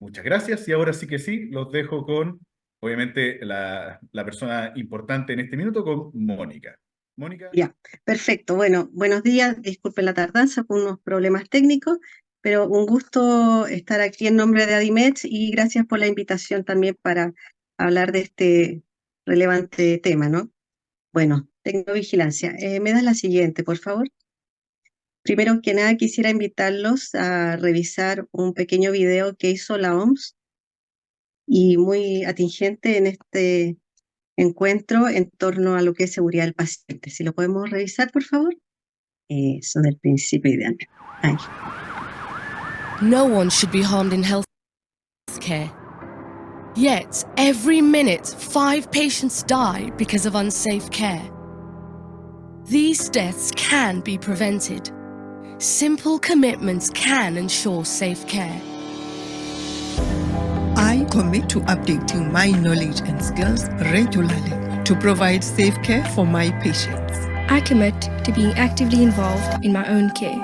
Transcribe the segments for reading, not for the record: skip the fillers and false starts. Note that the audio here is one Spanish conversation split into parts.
Muchas gracias y ahora sí que sí, los dejo con, obviamente, la persona importante en este minuto, con Mónica. Mónica. Ya, perfecto. Bueno, buenos días. Disculpen la tardanza por unos problemas técnicos, pero un gusto estar aquí en nombre de Adimed y gracias por la invitación también para hablar de este relevante tema, ¿no? Bueno, tecnovigilancia. ¿Me das la siguiente, por favor? Primero que nada, quisiera invitarlos a revisar un pequeño video que hizo la OMS y muy atingente en este encuentro en torno a lo que es seguridad del paciente. Si lo podemos revisar, por favor. Eso del principio ideal. Ahí. No one should be harmed in healthcare. Yet, every minute, 5 patients die because of unsafe care. These deaths can be prevented. Simple commitments can ensure safe care. I commit to updating my knowledge and skills regularly to provide safe care for my patients. I commit to being actively involved in my own care.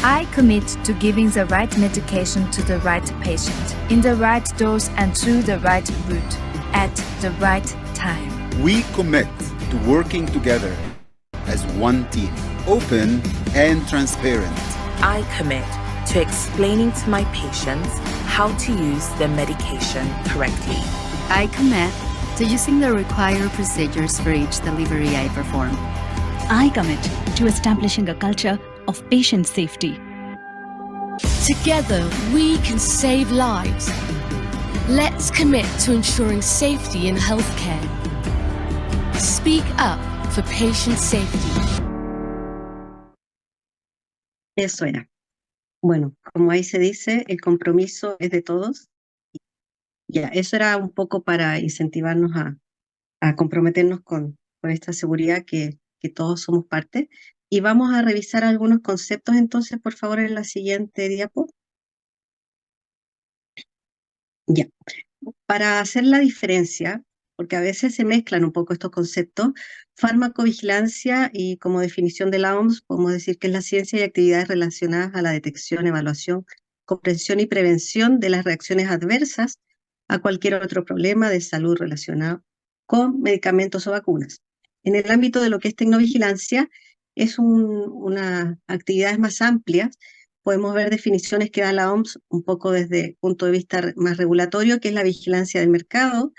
I commit to giving the right medication to the right patient, in the right dose and through the right route, at the right time. We commit to working together as one team, open and transparent. I commit to explaining to my patients how to use their medication correctly. I commit to using the required procedures for each delivery I perform. I commit to establishing a culture of patient safety. Together, we can save lives. Let's commit to ensuring safety in healthcare. Speak up for patient safety. Eso era. Bueno, como ahí se dice, el compromiso es de todos. Ya, eso era un poco para incentivarnos a comprometernos con esta seguridad que todos somos parte. Y vamos a revisar algunos conceptos entonces, por favor, en la siguiente diapo. Ya, para hacer la diferencia, porque a veces se mezclan un poco estos conceptos, farmacovigilancia y como definición de la OMS, podemos decir que es la ciencia y actividades relacionadas a la detección, evaluación, comprensión y prevención de las reacciones adversas a cualquier otro problema de salud relacionado con medicamentos o vacunas. En el ámbito de lo que es tecnovigilancia, es una actividad más amplia. Podemos ver definiciones que da la OMS un poco desde el punto de vista más regulatorio, que es la vigilancia del mercado,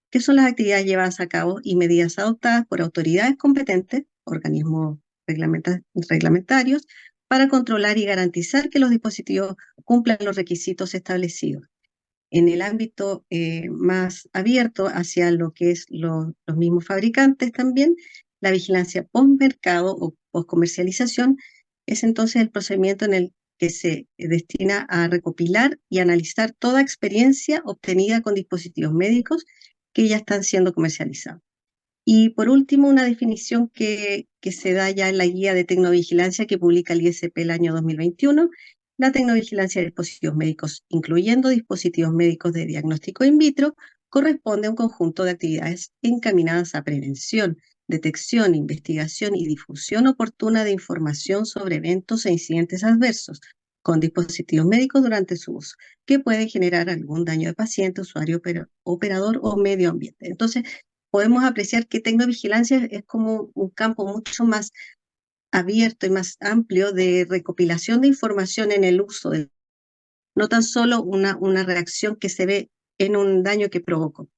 que son las actividades llevadas a cabo y medidas adoptadas por autoridades competentes, organismos reglamentarios, para controlar y garantizar que los dispositivos cumplan los requisitos establecidos. En el ámbito más abierto hacia lo que es los mismos fabricantes también, la vigilancia postmercado o postcomercialización es entonces el procedimiento en el que se destina a recopilar y analizar toda experiencia obtenida con dispositivos médicos que ya están siendo comercializados. Y por último, una definición que se da ya en la guía de tecnovigilancia que publica el ISP el año 2021, la tecnovigilancia de dispositivos médicos, incluyendo dispositivos médicos de diagnóstico in vitro, corresponde a un conjunto de actividades encaminadas a prevención, detección, investigación y difusión oportuna de información sobre eventos e incidentes adversos con dispositivos médicos durante su uso, que pueden generar algún daño de paciente, usuario, operador o medio ambiente. Entonces, podemos apreciar que tecnovigilancia es como un campo mucho más abierto y más amplio de recopilación de información en el uso, no tan solo una reacción que se ve en un daño que provocó.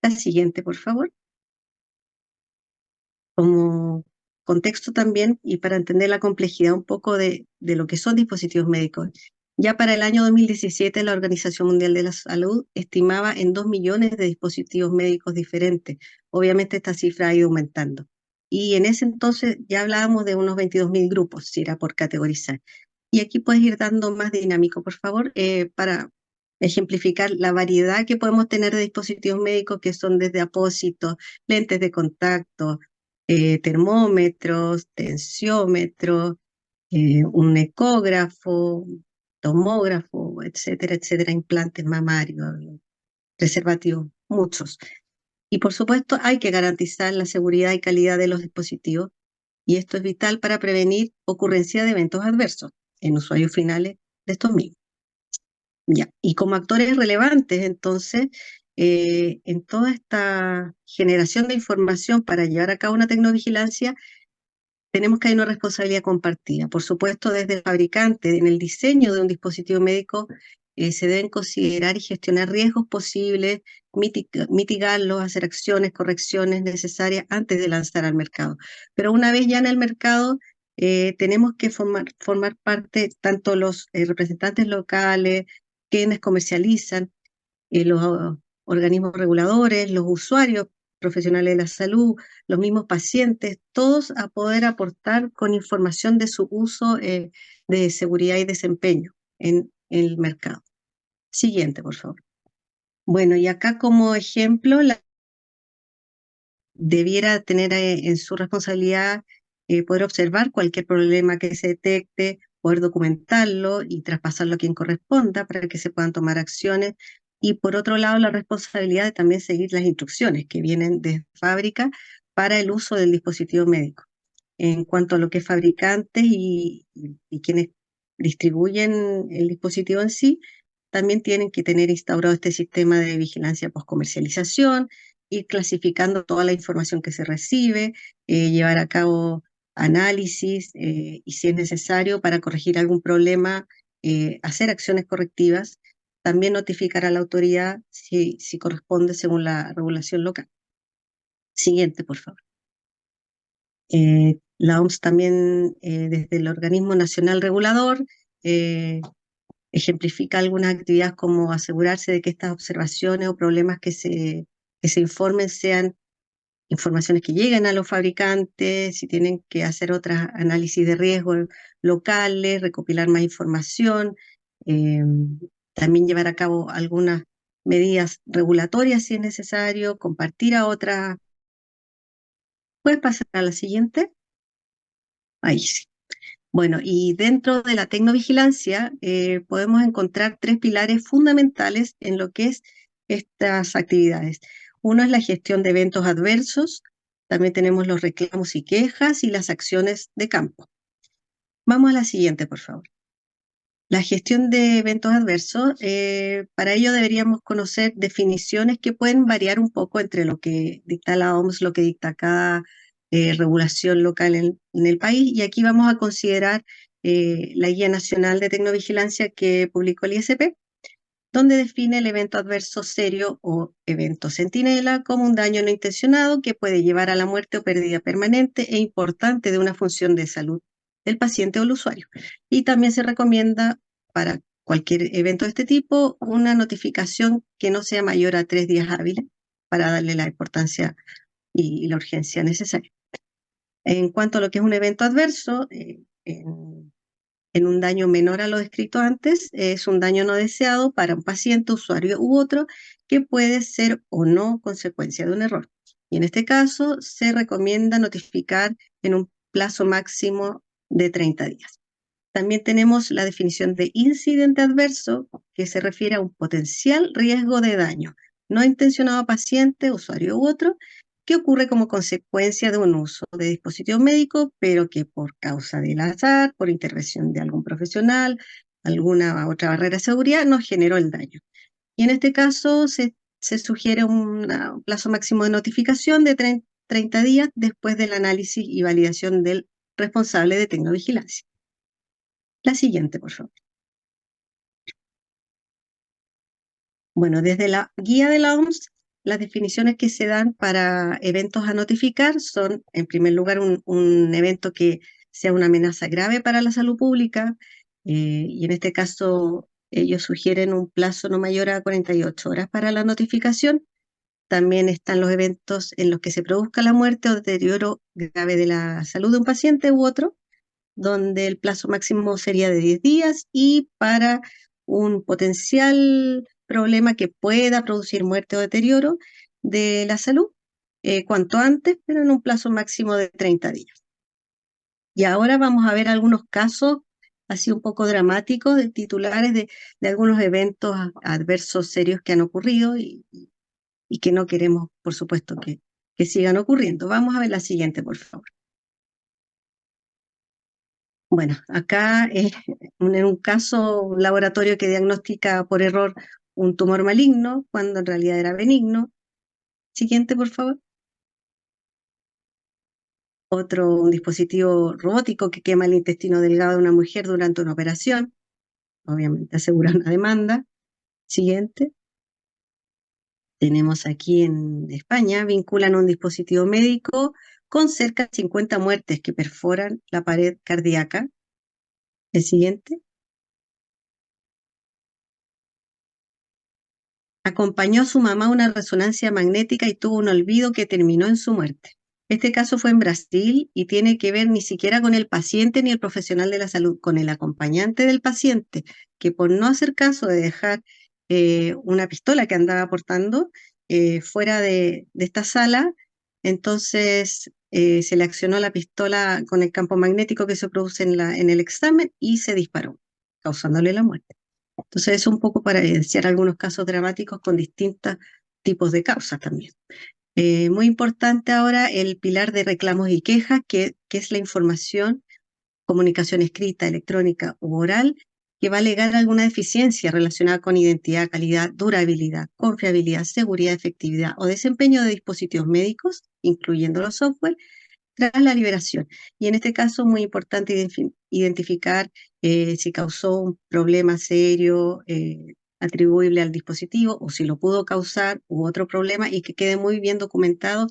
La siguiente, por favor. Como contexto también, y para entender la complejidad un poco de lo que son dispositivos médicos. Ya para el año 2017, la Organización Mundial de la Salud estimaba en 2 millones de dispositivos médicos diferentes. Obviamente esta cifra ha ido aumentando. Y en ese entonces ya hablábamos de unos 22.000 grupos, si era por categorizar. Y aquí puedes ir dando más dinámico, por favor, para ejemplificar la variedad que podemos tener de dispositivos médicos, que son desde apósitos, lentes de contacto, termómetros, tensiómetros, un ecógrafo, tomógrafo, etcétera, etcétera, implantes mamarios, preservativos, muchos. Y por supuesto hay que garantizar la seguridad y calidad de los dispositivos, y esto es vital para prevenir ocurrencia de eventos adversos en usuarios finales de estos mismos. Ya, y como actores relevantes, entonces, en toda esta generación de información para llevar a cabo una tecnovigilancia, tenemos que hay una responsabilidad compartida. Por supuesto, desde el fabricante, en el diseño de un dispositivo médico, se deben considerar y gestionar riesgos posibles, mitigarlos, hacer acciones, correcciones necesarias antes de lanzar al mercado. Pero una vez ya en el mercado, tenemos que formar parte tanto los representantes locales, quienes comercializan, los organismos reguladores, los usuarios profesionales de la salud, los mismos pacientes, todos a poder aportar con información de su uso de seguridad y desempeño en el mercado. Siguiente, por favor. Bueno, y acá como ejemplo, debiera tener en su responsabilidad poder observar cualquier problema que se detecte, poder documentarlo y traspasarlo a quien corresponda para que se puedan tomar acciones. Y por otro lado, la responsabilidad de también seguir las instrucciones que vienen de fábrica para el uso del dispositivo médico. En cuanto a lo que es fabricantes y quienes distribuyen el dispositivo en sí, también tienen que tener instaurado este sistema de vigilancia post-comercialización, ir clasificando toda la información que se recibe, llevar a cabo análisis y si es necesario para corregir algún problema, hacer acciones correctivas, también notificar a la autoridad si corresponde según la regulación local. Siguiente, por favor. La OMS también, desde el Organismo Nacional Regulador, ejemplifica algunas actividades como asegurarse de que estas observaciones o problemas que se informen sean informaciones que lleguen a los fabricantes, si tienen que hacer otros análisis de riesgo locales, recopilar más información, también llevar a cabo algunas medidas regulatorias si es necesario, compartir a otras. ¿Puedes pasar a la siguiente? Ahí sí. Bueno, y dentro de la tecnovigilancia podemos encontrar 3 pilares fundamentales en lo que es estas actividades. Uno es la gestión de eventos adversos, también tenemos los reclamos y quejas y las acciones de campo. Vamos a la siguiente, por favor. La gestión de eventos adversos, para ello deberíamos conocer definiciones que pueden variar un poco entre lo que dicta la OMS, lo que dicta cada regulación local en el país, y aquí vamos a considerar la Guía Nacional de Tecnovigilancia que publicó el ISP, donde define el evento adverso serio o evento centinela como un daño no intencionado que puede llevar a la muerte o pérdida permanente e importante de una función de salud del paciente o el usuario. Y también se recomienda para cualquier evento de este tipo una notificación que no sea mayor a 3 días hábiles para darle la importancia y la urgencia necesaria. En cuanto a lo que es un evento adverso, en un daño menor a lo descrito antes, es un daño no deseado para un paciente, usuario u otro, que puede ser o no consecuencia de un error. Y en este caso, se recomienda notificar en un plazo máximo de 30 días. También tenemos la definición de incidente adverso, que se refiere a un potencial riesgo de daño no intencionado a paciente, usuario u otro, que ocurre como consecuencia de un uso de dispositivo médico, pero que por causa del azar, por intervención de algún profesional, alguna otra barrera de seguridad, nos generó el daño. Y en este caso se sugiere un plazo máximo de notificación de 30 días después del análisis y validación del responsable de tecnovigilancia. La siguiente, por favor. Bueno, desde la guía de la OMS, las definiciones que se dan para eventos a notificar son, en primer lugar, un evento que sea una amenaza grave para la salud pública, y en este caso ellos sugieren un plazo no mayor a 48 horas para la notificación. También están los eventos en los que se produzca la muerte o deterioro grave de la salud de un paciente u otro, donde el plazo máximo sería de 10 días, y para un potencial problema que pueda producir muerte o deterioro de la salud, cuanto antes, pero en un plazo máximo de 30 días. Y ahora vamos a ver algunos casos así un poco dramáticos de titulares de algunos eventos adversos serios que han ocurrido y que no queremos, por supuesto, que sigan ocurriendo. Vamos a ver la siguiente, por favor. Bueno, acá en un caso, un laboratorio que diagnostica por error un tumor maligno cuando en realidad era benigno. Siguiente, por favor. Un dispositivo robótico que quema el intestino delgado de una mujer durante una operación. Obviamente asegura una demanda. Siguiente. Tenemos aquí en España, vinculan un dispositivo médico con cerca de 50 muertes que perforan la pared cardíaca. El siguiente. Acompañó a su mamá a una resonancia magnética y tuvo un olvido que terminó en su muerte. Este caso fue en Brasil y tiene que ver ni siquiera con el paciente ni el profesional de la salud, con el acompañante del paciente, que por no hacer caso de dejar una pistola que andaba portando fuera de esta sala, entonces se le accionó la pistola con el campo magnético que se produce en el examen y se disparó, causándole la muerte. Entonces, es un poco para evidenciar algunos casos dramáticos con distintos tipos de causas también. Muy importante ahora el pilar de reclamos y quejas, que es la información, comunicación escrita, electrónica u oral, que va a alegar alguna deficiencia relacionada con identidad, calidad, durabilidad, confiabilidad, seguridad, efectividad o desempeño de dispositivos médicos, incluyendo los software, tras la liberación. Y en este caso, muy importante identificar si causó un problema serio atribuible al dispositivo o si lo pudo causar u otro problema y que quede muy bien documentado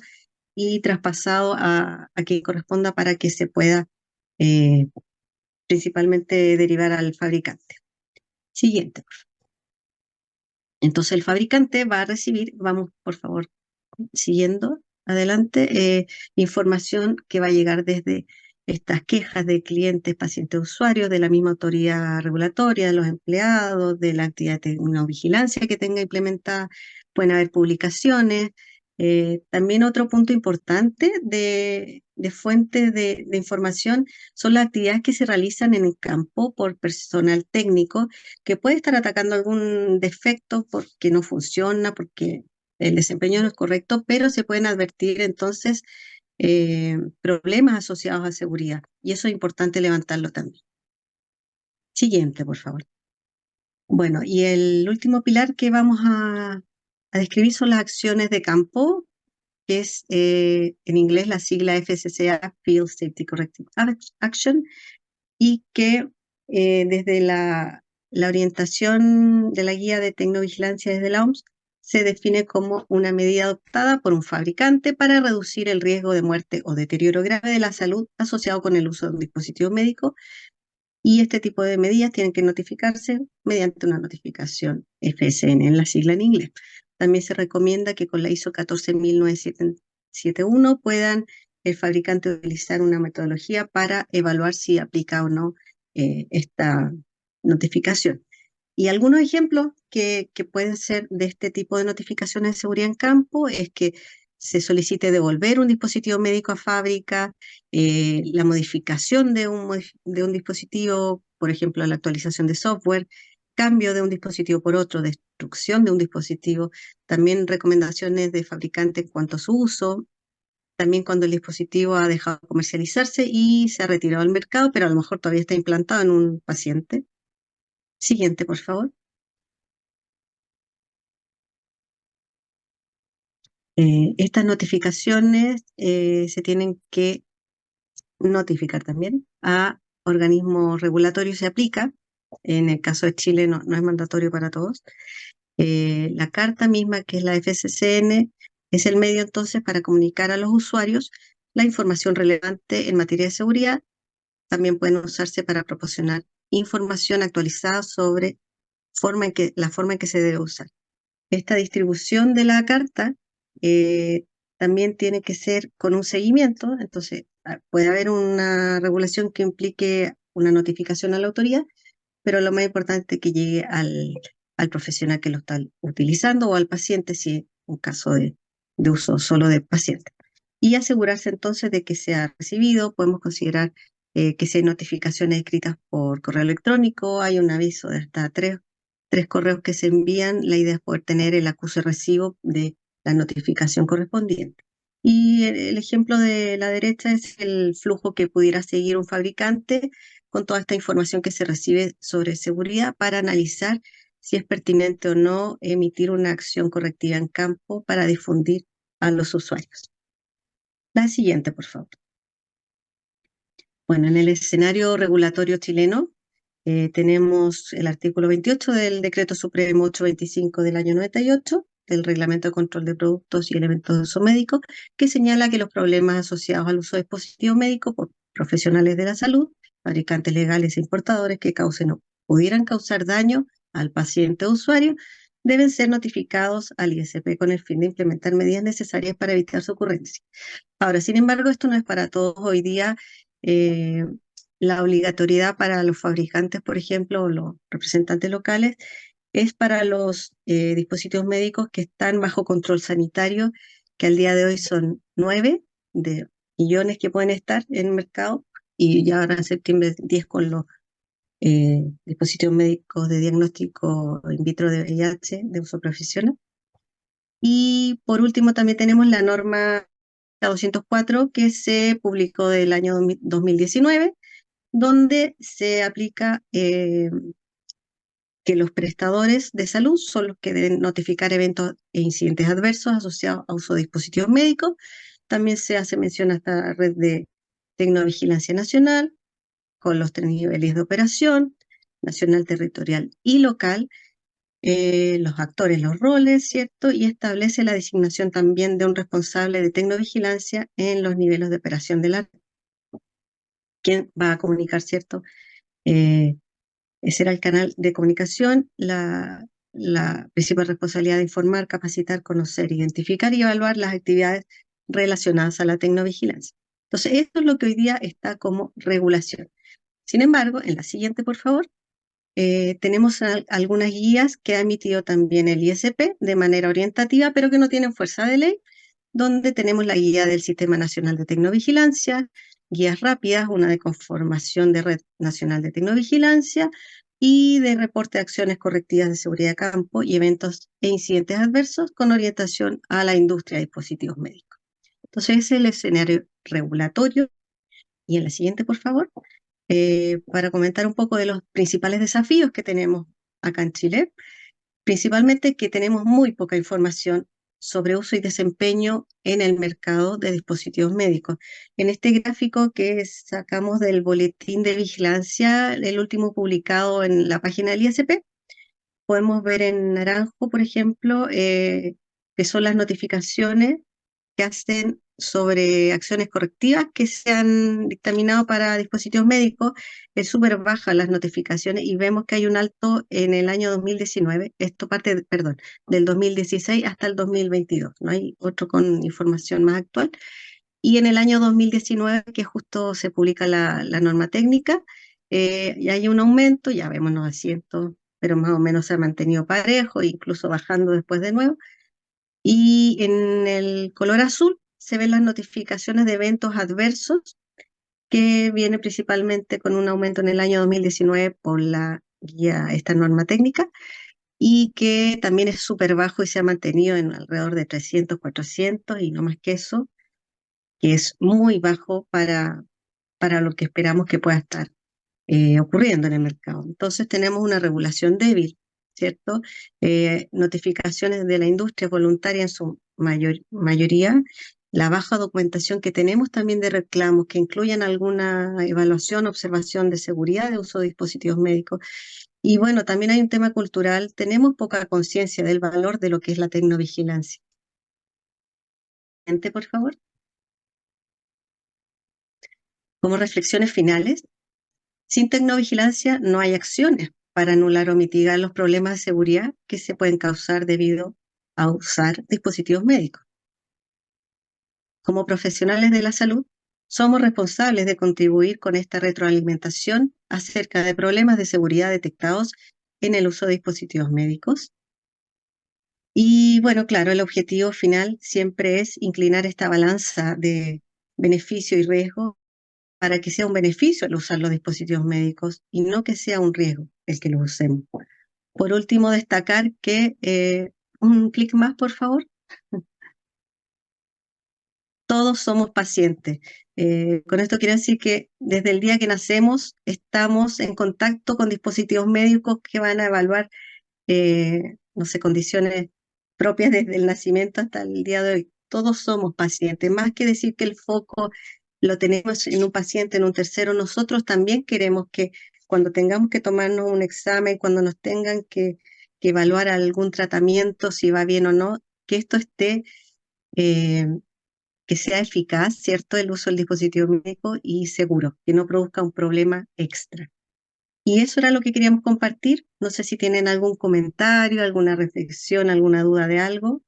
y traspasado a quien corresponda para que se pueda principalmente derivar al fabricante. Siguiente. Entonces el fabricante va a recibir, vamos por favor, siguiendo adelante, información que va a llegar desde estas quejas de clientes, pacientes, usuarios, de la misma autoridad regulatoria, de los empleados, de la actividad de una vigilancia que tenga implementada. Pueden haber publicaciones. También otro punto importante de fuentes de información son las actividades que se realizan en el campo por personal técnico que puede estar atacando algún defecto porque no funciona, porque el desempeño no es correcto, pero se pueden advertir entonces problemas asociados a seguridad. Y eso es importante levantarlo también. Siguiente, por favor. Bueno, y el último pilar que vamos a describir son las acciones de campo, que es en inglés la sigla FSCA, Field Safety Corrective Action, y que desde la orientación de la guía de tecnovigilancia desde la OMS se define como una medida adoptada por un fabricante para reducir el riesgo de muerte o deterioro grave de la salud asociado con el uso de un dispositivo médico, y este tipo de medidas tienen que notificarse mediante una notificación FSN, en la sigla en inglés. También se recomienda que con la ISO 14971 puedan el fabricante utilizar una metodología para evaluar si aplica o no esta notificación. Y algunos ejemplos que pueden ser de este tipo de notificaciones de seguridad en campo es que se solicite devolver un dispositivo médico a fábrica, la modificación de un dispositivo, por ejemplo, la actualización de software, cambio de un dispositivo por otro, destrucción de un dispositivo, también recomendaciones de fabricante en cuanto a su uso, también cuando el dispositivo ha dejado de comercializarse y se ha retirado del mercado, pero a lo mejor todavía está implantado en un paciente. Siguiente, por favor. Estas notificaciones se tienen que notificar también a organismos regulatorios, se aplica. En el caso de Chile no es mandatorio para todos. La carta misma, que es la FSCN, es el medio entonces para comunicar a los usuarios la información relevante en materia de seguridad. También pueden usarse para proporcionar información actualizada sobre la forma en que se debe usar. Esta distribución de la carta también tiene que ser con un seguimiento, entonces puede haber una regulación que implique una notificación a la autoridad, pero lo más importante es que llegue al profesional que lo está utilizando o al paciente, si es un caso de uso solo de paciente. Y asegurarse entonces de que sea recibido. Podemos considerar que si hay notificaciones escritas por correo electrónico, hay un aviso de hasta tres correos que se envían. La idea es poder tener el acuse recibo de la notificación correspondiente. Y el ejemplo de la derecha es el flujo que pudiera seguir un fabricante con toda esta información que se recibe sobre seguridad para analizar si es pertinente o no emitir una acción correctiva en campo para difundir a los usuarios. La siguiente, por favor. Bueno, en el escenario regulatorio chileno tenemos el artículo 28 del Decreto Supremo 825 del año 98, del Reglamento de Control de Productos y Elementos de Uso Médico, que señala que los problemas asociados al uso de dispositivos médicos por profesionales de la salud, fabricantes legales e importadores que causen o pudieran causar daño al paciente o usuario, deben ser notificados al ISP con el fin de implementar medidas necesarias para evitar su ocurrencia. Ahora, sin embargo, esto no es para todos. Hoy día la obligatoriedad para los fabricantes, por ejemplo, o los representantes locales, es para los dispositivos médicos que están bajo control sanitario, que al día de hoy son 9 de millones que pueden estar en el mercado, y ya ahora en septiembre 10 con los dispositivos médicos de diagnóstico in vitro de VIH de uso profesional. Y por último también tenemos la norma 204 que se publicó del año 2019, donde se aplica que los prestadores de salud son los que deben notificar eventos e incidentes adversos asociados a uso de dispositivos médicos. También se hace mención a esta red de tecnovigilancia nacional, con los 3 niveles de operación, nacional, territorial y local, los actores, los roles, ¿cierto? Y establece la designación también de un responsable de tecnovigilancia en los niveles de operación de la red. ¿Quién va a comunicar, cierto? Ese era el canal de comunicación, la principal responsabilidad de informar, capacitar, conocer, identificar y evaluar las actividades relacionadas a la tecnovigilancia. Entonces, esto es lo que hoy día está como regulación. Sin embargo, en la siguiente, por favor, tenemos algunas guías que ha emitido también el ISP de manera orientativa, pero que no tienen fuerza de ley, donde tenemos la guía del Sistema Nacional de Tecnovigilancia, guías rápidas, una de conformación de Red Nacional de Tecnovigilancia y de reporte de acciones correctivas de seguridad de campo y eventos e incidentes adversos con orientación a la industria de dispositivos médicos. Entonces, ese es el escenario regulatorio. Y en la siguiente, por favor, para comentar un poco de los principales desafíos que tenemos acá en Chile, principalmente que tenemos muy poca información sobre uso y desempeño en el mercado de dispositivos médicos. En este gráfico que sacamos del boletín de vigilancia, el último publicado en la página del ISP, podemos ver en naranjo, por ejemplo, que son las notificaciones que hacen sobre acciones correctivas que se han dictaminado para dispositivos médicos. Es súper baja las notificaciones y vemos que hay un alto en el año 2019, esto parte, perdón, del 2016 hasta el 2022, no hay otro con información más actual. Y en el año 2019, que justo se publica la norma técnica, y hay un aumento, ya vemos 900, pero más o menos se ha mantenido parejo, incluso bajando después de nuevo. Y en el color azul se ven las notificaciones de eventos adversos, que viene principalmente con un aumento en el año 2019 por la guía, esta norma técnica, y que también es súper bajo y se ha mantenido en alrededor de 300, 400 y no más que eso, que es muy bajo para lo que esperamos que pueda estar ocurriendo en el mercado. Entonces tenemos una regulación débil, ¿cierto? Notificaciones de la industria voluntaria en su mayoría, la baja documentación que tenemos también de reclamos que incluyan alguna evaluación, observación de seguridad de uso de dispositivos médicos. Y bueno, también hay un tema cultural, tenemos poca conciencia del valor de lo que es la tecnovigilancia. Por favor. Como reflexiones finales, sin tecnovigilancia no hay acciones para anular o mitigar los problemas de seguridad que se pueden causar debido a usar dispositivos médicos. Como profesionales de la salud, somos responsables de contribuir con esta retroalimentación acerca de problemas de seguridad detectados en el uso de dispositivos médicos. Y bueno, claro, el objetivo final siempre es inclinar esta balanza de beneficio y riesgo para que sea un beneficio al usar los dispositivos médicos y no que sea un riesgo el que los usemos. Por último, destacar que, un clic más, por favor. Todos somos pacientes. Con esto quiero decir que desde el día que nacemos estamos en contacto con dispositivos médicos que van a evaluar, no sé, condiciones propias desde el nacimiento hasta el día de hoy. Todos somos pacientes, más que decir que el foco lo tenemos en un paciente, en un tercero, nosotros también queremos que cuando tengamos que tomarnos un examen, cuando nos tengan que evaluar algún tratamiento, si va bien o no, que esto esté, eh, que sea eficaz, ¿cierto? El uso del dispositivo médico y seguro, que no produzca un problema extra. Y eso era lo que queríamos compartir. No sé si tienen algún comentario, alguna reflexión, alguna duda de algo.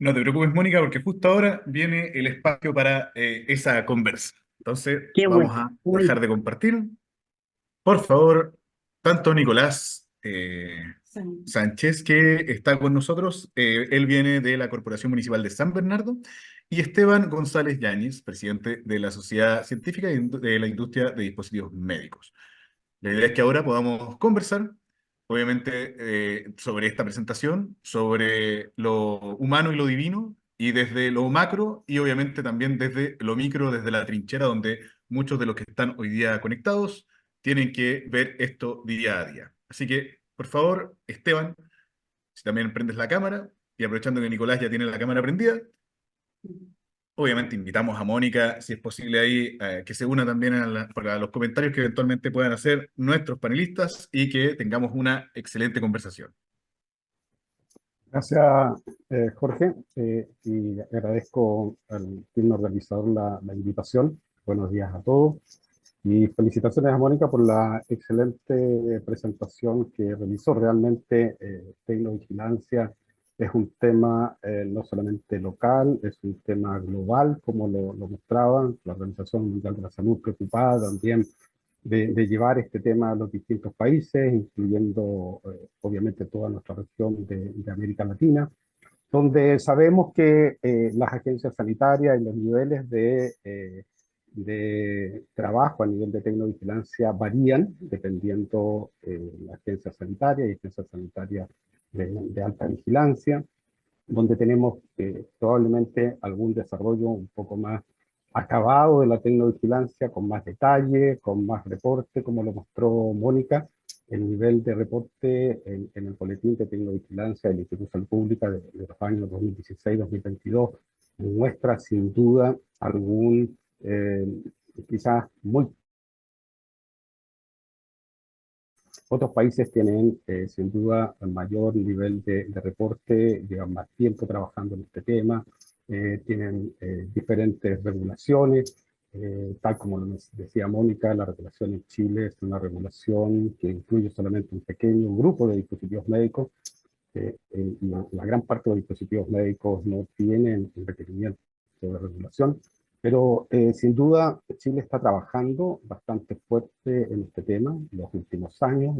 No te preocupes, Mónica, porque justo ahora viene el espacio para esa conversa. Entonces, Qué vamos bueno, a muy dejar bien. de compartir. Por favor, tanto Nicolás Sánchez, que está con nosotros, él viene de la Corporación Municipal de San Bernardo, y Esteban González Yáñez, presidente de la Sociedad Científica de la Industria de Dispositivos Médicos. La idea es que ahora podamos conversar, obviamente, sobre esta presentación, sobre lo humano y lo divino, y desde lo macro, y obviamente también desde lo micro, desde la trinchera, donde muchos de los que están hoy día conectados tienen que ver esto día a día. Así que, por favor, Esteban, si también prendes la cámara, y aprovechando que Nicolás ya tiene la cámara prendida, obviamente invitamos a Mónica, si es posible ahí, que se una también para los comentarios que eventualmente puedan hacer nuestros panelistas y que tengamos una excelente conversación. Gracias, Jorge, y agradezco al team organizador la invitación. Buenos días a todos y felicitaciones a Mónica por la excelente presentación que realizó. Realmente, tecnovigilancia es un tema no solamente local, es un tema global, como lo mostraba la Organización Mundial de la Salud, preocupada también de llevar este tema a los distintos países, incluyendo obviamente toda nuestra región de América Latina, donde sabemos que las agencias sanitarias y los niveles de trabajo a nivel de tecnovigilancia varían dependiendo la agencia sanitaria y agencias sanitarias de alta vigilancia, donde tenemos probablemente algún desarrollo un poco más acabado de la tecnovigilancia, con más detalle, con más reporte, como lo mostró Mónica. El nivel de reporte en el boletín de tecnovigilancia del Instituto de Salud Pública de los años 2016-2022 muestra sin duda algún, quizás muy... Otros países tienen sin duda un mayor nivel de reporte, llevan más tiempo trabajando en este tema, tienen diferentes regulaciones, tal como lo decía Mónica, la regulación en Chile es una regulación que incluye solamente un pequeño grupo de dispositivos médicos, y la gran parte de los dispositivos médicos no tienen un requerimiento de regulación, pero sin duda Chile está trabajando bastante fuerte en este tema. En los últimos años,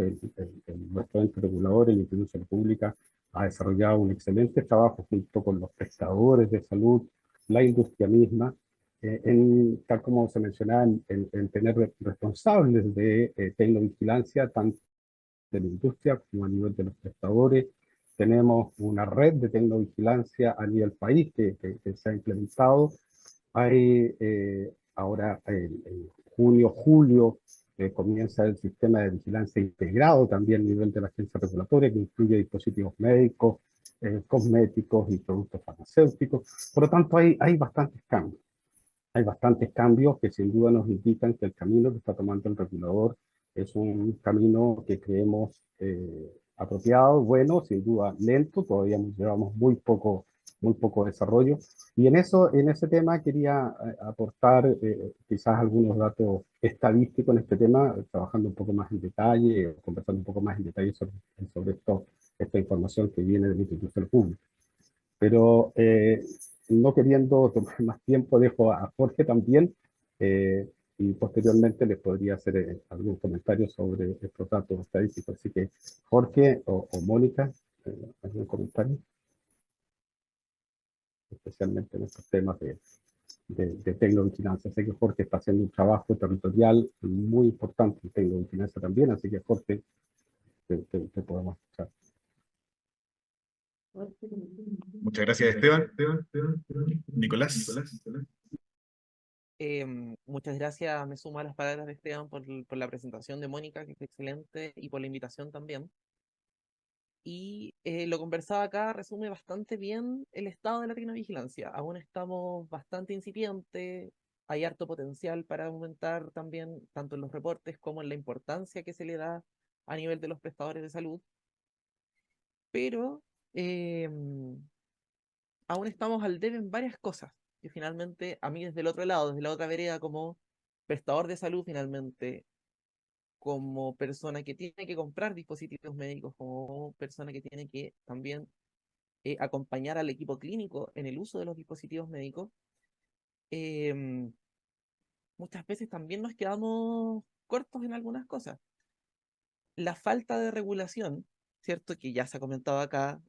nuestro ente regulador, el Instituto de Salud Pública, ha desarrollado un excelente trabajo junto con los prestadores de salud, la industria misma, tal como se mencionaba, en tener responsables de tecnovigilancia, tanto de la industria como a nivel de los prestadores. Tenemos una red de tecnovigilancia a nivel país que se ha implementado. Hay ahora en junio, julio, comienza el sistema de vigilancia integrado también a nivel de la agencia regulatoria, que incluye dispositivos médicos, cosméticos y productos farmacéuticos. Por lo tanto, hay bastantes cambios. Hay bastantes cambios que sin duda nos indican que el camino que está tomando el regulador es un camino que creemos apropiado, bueno, sin duda lento, todavía llevamos muy poco desarrollo. Y en ese tema quería aportar quizás algunos datos estadísticos en este tema, trabajando un poco más en detalle, conversando un poco más en detalle sobre esta información que viene del Instituto de Salud Pública. Pero no queriendo tomar más tiempo, dejo a Jorge también, y posteriormente les podría hacer algún comentario sobre estos datos estadísticos. Así que Jorge o Mónica, ¿algún comentario? Especialmente en estos temas de tecnovigilancia. Sé que Jorge está haciendo un trabajo territorial muy importante en tecnovigilancia también, así que Jorge, te podemos escuchar. Muchas gracias, Esteban. Nicolás. Muchas gracias, me sumo a las palabras de Esteban por la presentación de Mónica, que fue excelente, y por la invitación también. Y lo conversado acá resume bastante bien el estado de la tecnovigilancia. Aún estamos bastante incipientes, hay harto potencial para aumentar también, tanto en los reportes como en la importancia que se le da a nivel de los prestadores de salud. Pero eh, aún estamos al debe en varias cosas, que finalmente a mí desde el otro lado, desde la otra vereda, como prestador de salud finalmente, como persona que tiene que comprar dispositivos médicos, como persona que tiene que también acompañar al equipo clínico en el uso de los dispositivos médicos, eh, muchas veces también nos quedamos cortos en algunas cosas. La falta de regulación, ¿cierto? Que ya se ha comentado acá,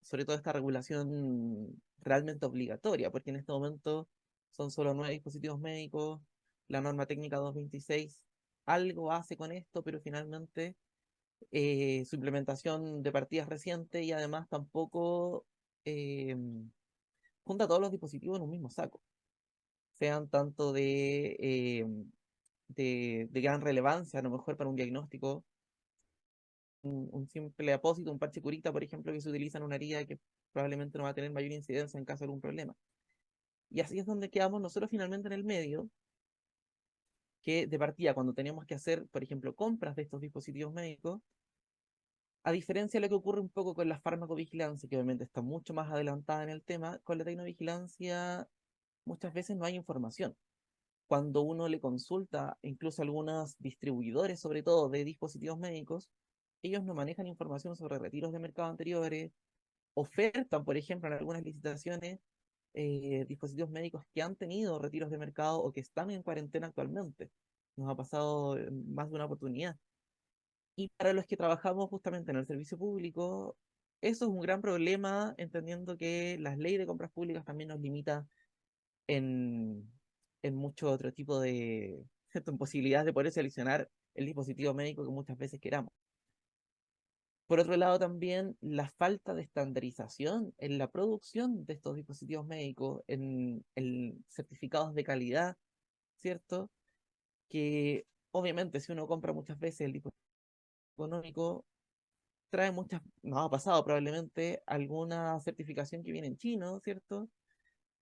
sobre todo esta regulación realmente obligatoria, porque en este momento son solo 9 dispositivos médicos, la norma técnica 226 algo hace con esto, pero finalmente su implementación de partida es reciente y además tampoco eh, junta todos los dispositivos en un mismo saco, sean tanto de gran relevancia, a lo mejor para un diagnóstico, un simple apósito, un parche curita, por ejemplo, que se utiliza en una herida que probablemente no va a tener mayor incidencia en caso de algún problema. Y así es donde quedamos nosotros finalmente en el medio, que de partida, cuando tenemos que hacer, por ejemplo, compras de estos dispositivos médicos, a diferencia de lo que ocurre un poco con la farmacovigilancia, que obviamente está mucho más adelantada en el tema, con la tecnovigilancia muchas veces no hay información. Cuando uno le consulta, incluso a algunos distribuidores, sobre todo de dispositivos médicos, ellos no manejan información sobre retiros de mercado anteriores, ofertan, por ejemplo, en algunas licitaciones, dispositivos médicos que han tenido retiros de mercado o que están en cuarentena actualmente. Nos ha pasado más de una oportunidad. Y para los que trabajamos justamente en el servicio público, eso es un gran problema, entendiendo que la ley de compras públicas también nos limita en, en mucho otro tipo de en posibilidades de poder seleccionar el dispositivo médico que muchas veces queramos. Por otro lado, también la falta de estandarización en la producción de estos dispositivos médicos, en certificados de calidad, ¿cierto? Que obviamente si uno compra muchas veces el dispositivo económico, trae muchas, no ha pasado probablemente alguna certificación que viene en chino, ¿cierto?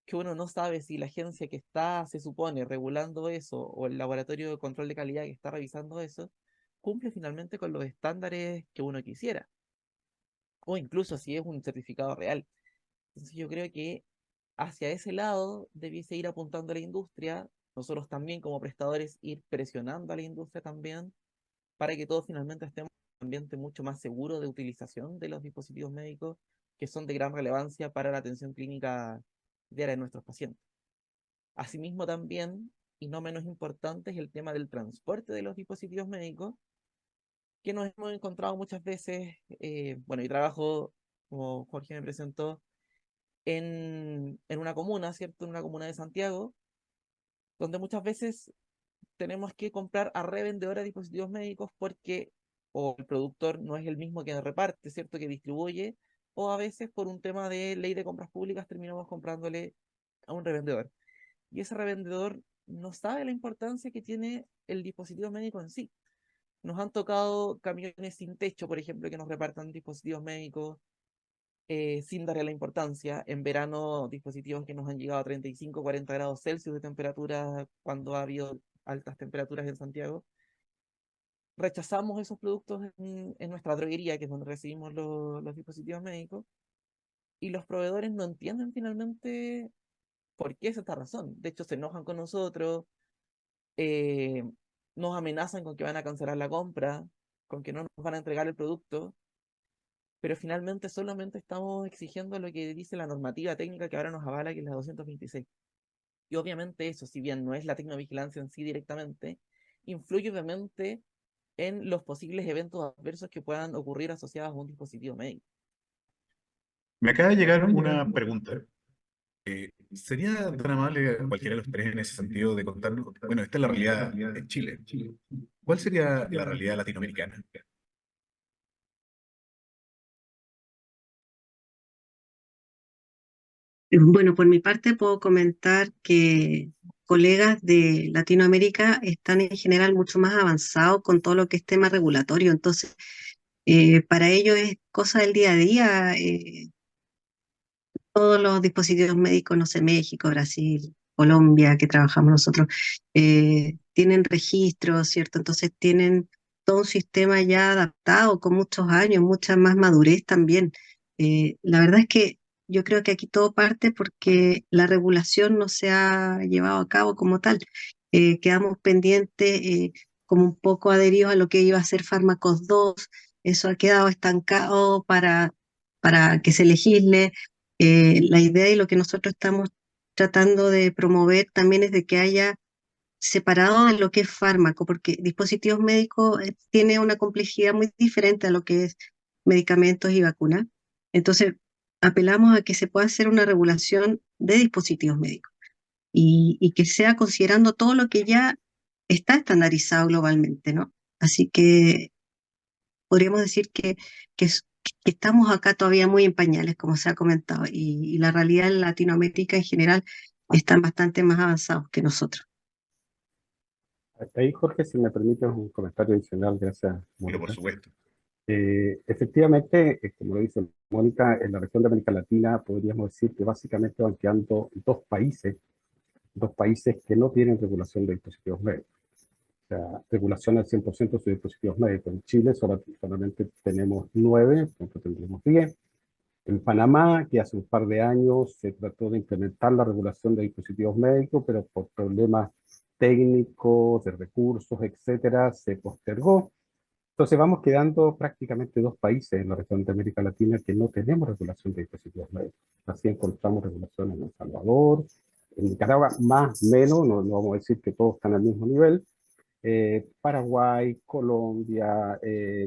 Que uno no sabe si la agencia que está, se supone, regulando eso, o el laboratorio de control de calidad que está revisando eso, cumple finalmente con los estándares que uno quisiera, o incluso si es un certificado real. Entonces yo creo que hacia ese lado debiese ir apuntando la industria, nosotros también como prestadores ir presionando a la industria también, para que todos finalmente estemos en un ambiente mucho más seguro de utilización de los dispositivos médicos que son de gran relevancia para la atención clínica diaria de nuestros pacientes. Asimismo también, y no menos importante, es el tema del transporte de los dispositivos médicos, que nos hemos encontrado muchas veces, bueno, y trabajo, como Jorge me presentó, en una comuna, ¿cierto? En una comuna de Santiago, donde muchas veces tenemos que comprar a revendedora de dispositivos médicos porque o el productor no es el mismo que reparte, ¿cierto? Que distribuye, o a veces por un tema de ley de compras públicas terminamos comprándole a un revendedor. Y ese revendedor no sabe la importancia que tiene el dispositivo médico en sí. Nos han tocado camiones sin techo, por ejemplo, que nos repartan dispositivos médicos sin darle la importancia. En verano, dispositivos que nos han llegado a 35, 40 grados Celsius de temperatura cuando ha habido altas temperaturas en Santiago. Rechazamos esos productos en nuestra droguería, que es donde recibimos los dispositivos médicos, y los proveedores no entienden finalmente por qué es esta razón. De hecho, se enojan con nosotros, eh, nos amenazan con que van a cancelar la compra, con que no nos van a entregar el producto, pero finalmente solamente estamos exigiendo lo que dice la normativa técnica que ahora nos avala, que es la 226. Y obviamente eso, si bien no es la tecnovigilancia en sí directamente, influye obviamente en los posibles eventos adversos que puedan ocurrir asociados a un dispositivo médico. Me acaba de llegar una pregunta. ¿Sería tan amable cualquiera de los tres en ese sentido de contarnos? Bueno, esta es la realidad en Chile. ¿Cuál sería la realidad latinoamericana? Bueno, por mi parte puedo comentar que colegas de Latinoamérica están en general mucho más avanzados con todo lo que es tema regulatorio, entonces para ellos es cosa del día a día. Todos los dispositivos médicos, no sé, México, Brasil, Colombia, que trabajamos nosotros, tienen registros, ¿cierto? Entonces tienen todo un sistema ya adaptado, con muchos años, mucha más madurez también. La verdad es que yo creo que aquí todo parte porque la regulación no se ha llevado a cabo como tal. Quedamos pendientes, como un poco adheridos a lo que iba a ser Fármacos 2. Eso ha quedado estancado para que se legisle. La idea y lo que nosotros estamos tratando de promover también es de que haya separado de lo que es fármaco, porque dispositivos médicos tiene una complejidad muy diferente a lo que es medicamentos y vacunas. Entonces, apelamos a que se pueda hacer una regulación de dispositivos médicos y que sea considerando todo lo que ya está estandarizado globalmente, ¿no? Así que podríamos decir que, que estamos acá todavía muy en pañales, como se ha comentado, y la realidad en Latinoamérica en general están bastante más avanzados que nosotros. Ahí, Jorge, si me permite un comentario adicional, gracias, Pero por Mónica. supuesto. Efectivamente, como lo dice Mónica, en la región de América Latina podríamos decir que básicamente van quedando dos países que no tienen regulación de dispositivos médicos. O sea, regulación al 100% de sus dispositivos médicos. En Chile solamente tenemos 9, nosotros tendremos 10. En Panamá, que hace un par de años se trató de implementar la regulación de dispositivos médicos, pero por problemas técnicos, de recursos, etcétera, se postergó. Entonces vamos quedando prácticamente dos países en la región de América Latina que no tenemos regulación de dispositivos médicos. Así encontramos regulación en El Salvador, en Nicaragua, más o menos, no vamos a decir que todos están al mismo nivel, Paraguay, Colombia,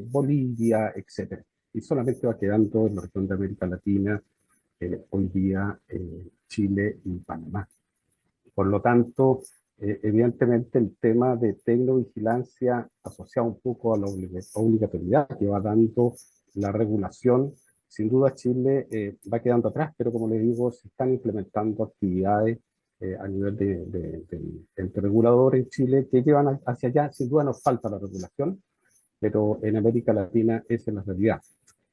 Bolivia, etcétera. Y solamente va quedando en la región de América Latina, hoy día Chile y Panamá. Por lo tanto, evidentemente el tema de tecnovigilancia asociado un poco a la obligatoriedad que va dando la regulación, sin duda Chile va quedando atrás, pero como les digo, se están implementando actividades a nivel del regulador en Chile que llevan hacia allá. Sin duda nos falta la regulación, pero en América Latina esa es la realidad.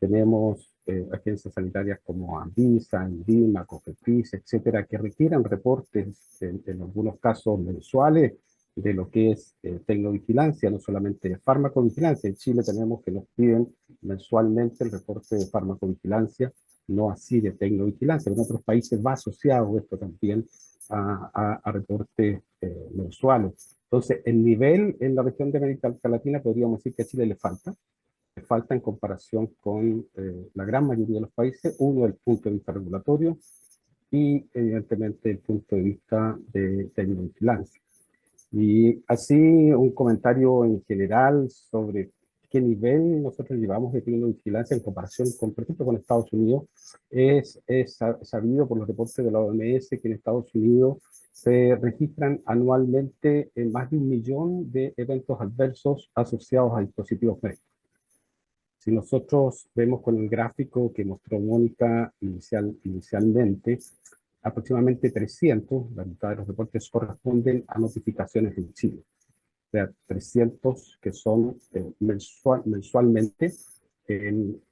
Tenemos agencias sanitarias como Anvisa, INVIMA, COFEPRIS, etcétera, que requieran reportes, en algunos casos mensuales, de lo que es tecnovigilancia, no solamente de farmacovigilancia. En Chile tenemos que nos piden mensualmente el reporte de farmacovigilancia, no así de tecnovigilancia. En otros países va asociado esto también a reportes mensuales. Entonces, el nivel en la región de América Latina podríamos decir que a Chile le falta en comparación con la gran mayoría de los países, uno, el punto de vista regulatorio y evidentemente el punto de vista de tecnovigilancia. Y así un comentario en general sobre qué nivel nosotros llevamos de tecnovigilancia en comparación con, por ejemplo, con Estados Unidos. Es sabido por los reportes de la OMS que en Estados Unidos se registran anualmente más de 1 millón de eventos adversos asociados a dispositivos médicos. Si nosotros vemos con el gráfico que mostró Mónica inicialmente, aproximadamente 300, la mitad de los reportes corresponden a notificaciones en Chile. O sea, 300 que son mensualmente. En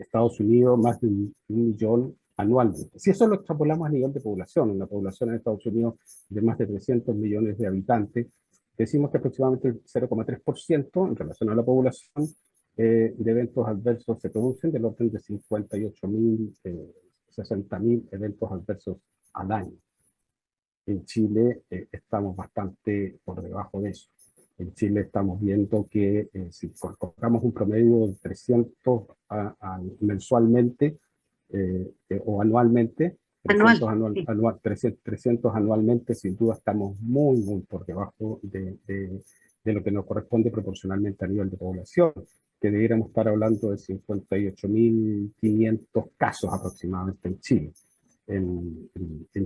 Estados Unidos más de 1 millón anualmente. Si eso lo extrapolamos a nivel de población, en la población en Estados Unidos de más de 300 millones de habitantes, decimos que aproximadamente el 0,3% en relación a la población de eventos adversos se producen del orden de 58.000, 60.000 eventos adversos al año. En Chile estamos bastante por debajo de eso. En Chile estamos viendo que si colocamos un promedio de 300 mensualmente o anualmente, 300 anualmente, sin duda estamos muy, muy por debajo de lo que nos corresponde proporcionalmente a nivel de población, que debiéramos estar hablando de 58.500 casos aproximadamente en Chile. En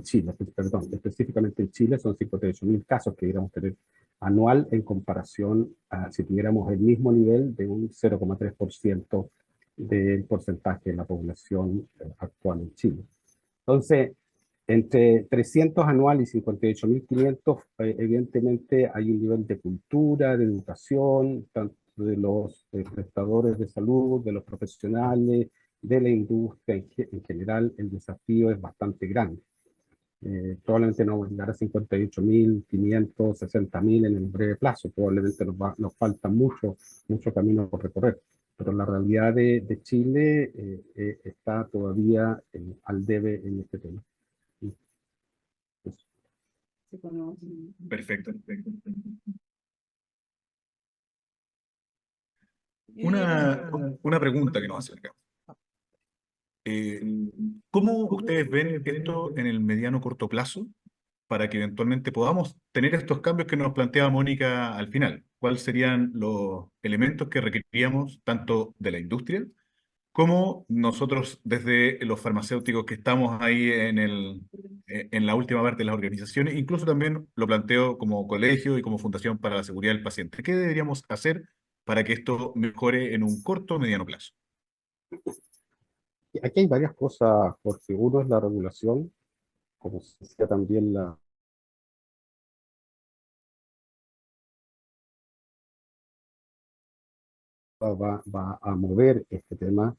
Chile, perdón, específicamente en Chile son 58.000 casos que deberíamos tener anual en comparación a si tuviéramos el mismo nivel de un 0,3% del porcentaje de la población actual en Chile. Entonces, entre 300 anuales y 58.500, evidentemente hay un nivel de cultura, de educación, tanto de los prestadores de salud, de los profesionales, de la industria en general. El desafío es bastante grande. Probablemente no vamos a llegar a 58.500, 60.000 en el breve plazo. Probablemente nos falta mucho camino por recorrer. Pero la realidad de Chile está todavía al debe en este tema. Perfecto. Una pregunta que nos hace acá. ¿Cómo ustedes ven esto en el mediano corto plazo para que eventualmente podamos tener estos cambios que nos planteaba Mónica al final? ¿Cuáles serían los elementos que requeriríamos tanto de la industria como nosotros desde los farmacéuticos que estamos ahí en la última parte de las organizaciones? Incluso también lo planteo como colegio y como Fundación para la Seguridad del Paciente. ¿Qué deberíamos hacer para que esto mejore en un corto o mediano plazo? Aquí hay varias cosas, porque uno es la regulación, como se decía también va a mover este tema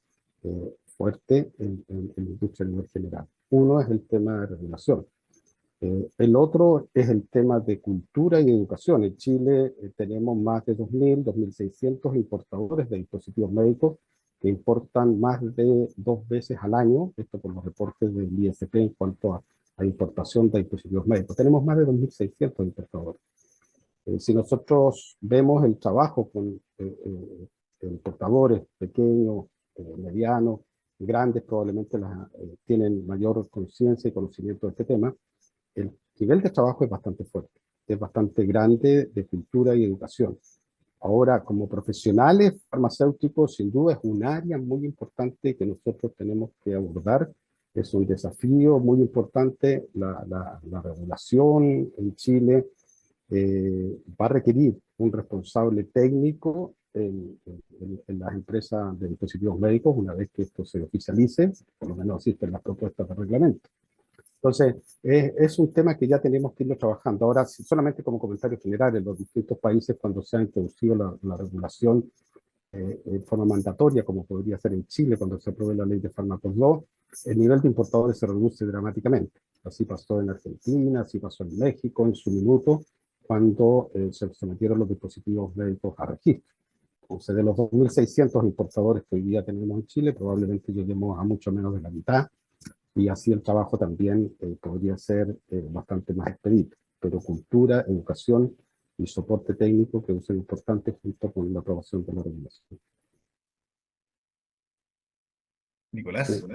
fuerte en la industria a nivel general. Uno es el tema de regulación. El otro es el tema de cultura y educación. En Chile tenemos más de 2.000, 2.600 importadores de dispositivos médicos que importan más de 2 veces al año, esto por los reportes del ISP en cuanto a importación de dispositivos médicos. Tenemos más de 2.600 importadores. Si nosotros vemos el trabajo con importadores pequeños, medianos, grandes, probablemente tienen mayor conciencia y conocimiento de este tema, el nivel de trabajo es bastante fuerte, es bastante grande de cultura y educación. Ahora, como profesionales farmacéuticos, sin duda es un área muy importante que nosotros tenemos que abordar. Es un desafío muy importante. La regulación en Chile va a requerir un responsable técnico en las empresas de dispositivos médicos una vez que esto se oficialice, por lo menos existen las propuestas de reglamento. Entonces, es un tema que ya tenemos que irlo trabajando. Ahora, solamente como comentario general, en los distintos países, cuando se ha introducido la regulación en forma mandatoria, como podría ser en Chile, cuando se apruebe la ley de fármacos 2, el nivel de importadores se reduce dramáticamente. Así pasó en Argentina, así pasó en México en su minuto, cuando se sometieron los dispositivos médicos a registro. Entonces, de los 2.600 importadores que hoy día tenemos en Chile, probablemente lleguemos a mucho menos de la mitad, y así el trabajo también podría ser bastante más expedito. Pero cultura, educación y soporte técnico que son importantes junto con la aprobación de la regulación. Nicolás.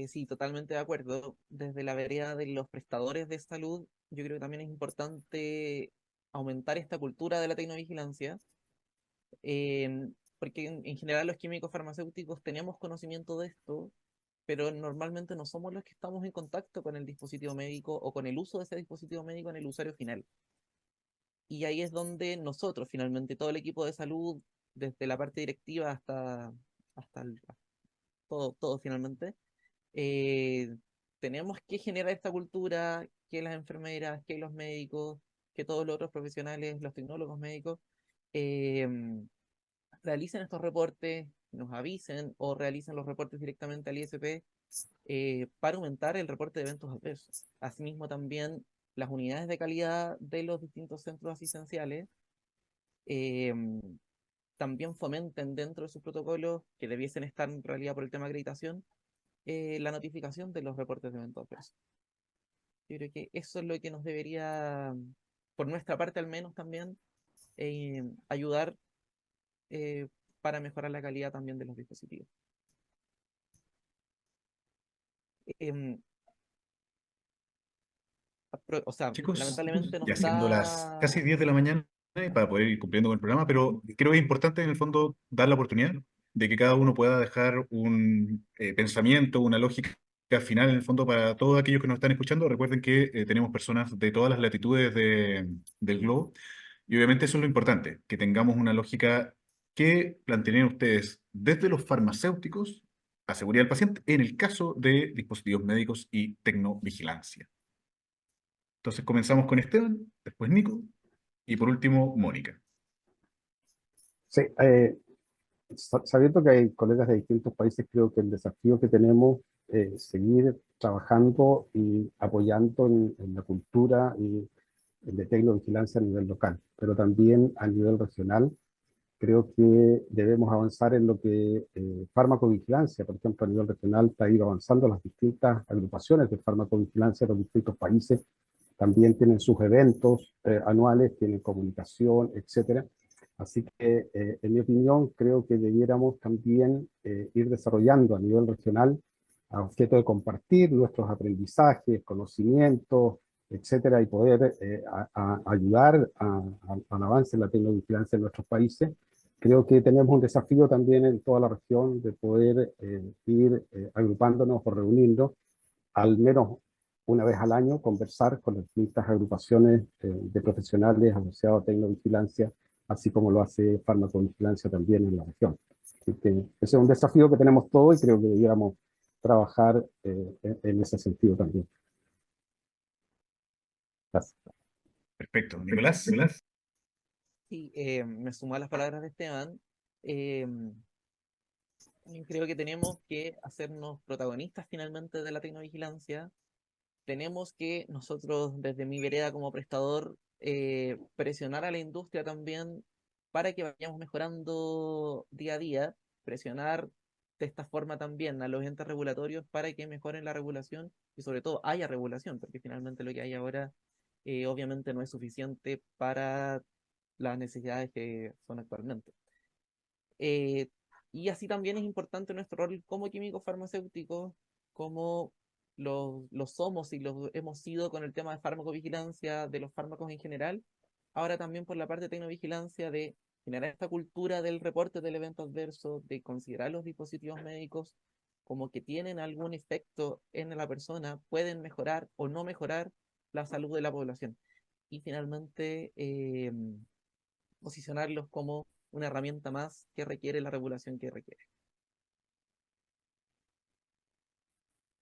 Sí, totalmente de acuerdo. Desde la vereda de los prestadores de salud, yo creo que también es importante aumentar esta cultura de la tecnovigilancia, porque en general los químicos farmacéuticos tenemos conocimiento de esto, pero normalmente no somos los que estamos en contacto con el dispositivo médico o con el uso de ese dispositivo médico en el usuario final. Y ahí es donde nosotros, finalmente, todo el equipo de salud, desde la parte directiva hasta todo finalmente, tenemos que generar esta cultura, que las enfermeras, que los médicos, que todos los otros profesionales, los tecnólogos médicos, realicen estos reportes, nos avisen o realicen los reportes directamente al ISP para aumentar el reporte de eventos adversos. Asimismo, también las unidades de calidad de los distintos centros asistenciales también fomenten dentro de sus protocolos, que debiesen estar en realidad por el tema de acreditación, la notificación de los reportes de eventos adversos. Yo creo que eso es lo que nos debería, por nuestra parte al menos también, ayudar para mejorar la calidad también de los dispositivos. O sea, Chicos, lamentablemente no ya siendo las está... casi 10 de la mañana para poder ir cumpliendo con el programa, pero creo que es importante en el fondo dar la oportunidad de que cada uno pueda dejar un pensamiento, una lógica final en el fondo para todos aquellos que nos están escuchando. Recuerden que tenemos personas de todas las latitudes del globo y obviamente eso es lo importante, que tengamos una lógica que planteen ustedes desde los farmacéuticos a seguridad del paciente en el caso de dispositivos médicos y tecnovigilancia. Entonces comenzamos con Esteban, después Nico y por último Mónica. Sí, sabiendo que hay colegas de distintos países, creo que el desafío que tenemos es seguir trabajando y apoyando en la cultura y de tecnovigilancia a nivel local, pero también a nivel regional. Creo que debemos avanzar en lo que farmacovigilancia, por ejemplo, a nivel regional está ido avanzando, las distintas agrupaciones de farmacovigilancia de los distintos países también tienen sus eventos anuales, tienen comunicación, etcétera. Así que, en mi opinión, creo que debiéramos también ir desarrollando a nivel regional a objeto de compartir nuestros aprendizajes, conocimientos, etcétera, y poder ayudar al avance en la tecnovigilancia en nuestros países. Creo que tenemos un desafío también en toda la región de poder ir agrupándonos o reunirnos al menos una vez al año, conversar con las distintas agrupaciones de profesionales asociados a tecnovigilancia, así como lo hace farmacovigilancia también en la región. Así que ese es un desafío que tenemos todos y creo que debiéramos trabajar en ese sentido también. Gracias. Perfecto. Nicolás. Sí, me sumo a las palabras de Esteban. Creo que tenemos que hacernos protagonistas finalmente de la tecnovigilancia. Tenemos que nosotros, desde mi vereda como prestador, presionar a la industria también para que vayamos mejorando día a día, presionar de esta forma también a los entes regulatorios para que mejoren la regulación y sobre todo haya regulación, porque finalmente lo que hay ahora obviamente no es suficiente para las necesidades que son actualmente. Y así también es importante nuestro rol como químicos farmacéuticos, como los somos y los hemos sido con el tema de farmacovigilancia, de los fármacos en general, ahora también por la parte de tecnovigilancia, de generar esta cultura del reporte del evento adverso, de considerar los dispositivos médicos como que tienen algún efecto en la persona, pueden mejorar o no mejorar la salud de la población. Y finalmente, posicionarlos como una herramienta más que requiere la regulación que requiere.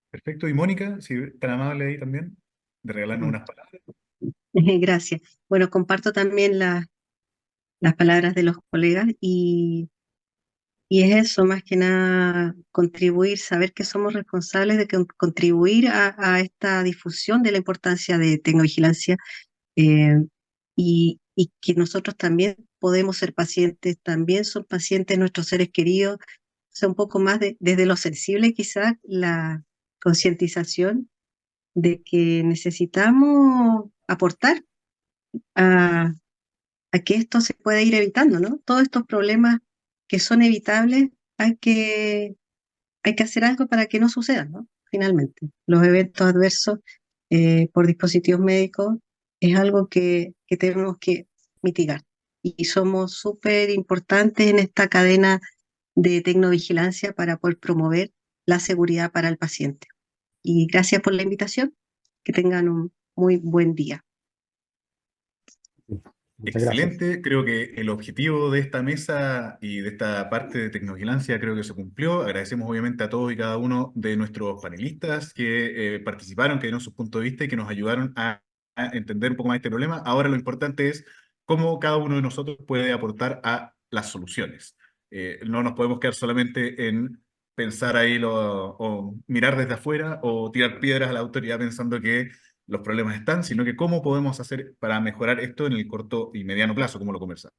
Perfecto. Y Mónica, si tan amable ahí también, de regalarnos unas palabras. Gracias. Bueno, comparto también las palabras de los colegas y es eso, más que nada, contribuir, saber que somos responsables de contribuir a esta difusión de la importancia de tecnovigilancia y que nosotros también podemos ser pacientes, también son pacientes nuestros seres queridos, o sea, un poco más desde lo sensible quizás la concientización de que necesitamos aportar a que esto se pueda ir evitando, ¿no? Todos estos problemas que son evitables, hay que hacer algo para que no sucedan, ¿no? Finalmente, los eventos adversos por dispositivos médicos es algo que tenemos que mitigar. Y somos súper importantes en esta cadena de tecnovigilancia para poder promover la seguridad para el paciente. Y gracias por la invitación. Que tengan un muy buen día. Excelente, creo que el objetivo de esta mesa y de esta parte de tecnovigilancia creo que se cumplió. Agradecemos obviamente a todos y cada uno de nuestros panelistas que participaron, que dieron sus puntos de vista y que nos ayudaron a entender un poco más este problema. Ahora lo importante es cómo cada uno de nosotros puede aportar a las soluciones. No nos podemos quedar solamente en pensar ahí o mirar desde afuera o tirar piedras a la autoridad pensando que los problemas están, sino que cómo podemos hacer para mejorar esto en el corto y mediano plazo, como lo conversamos.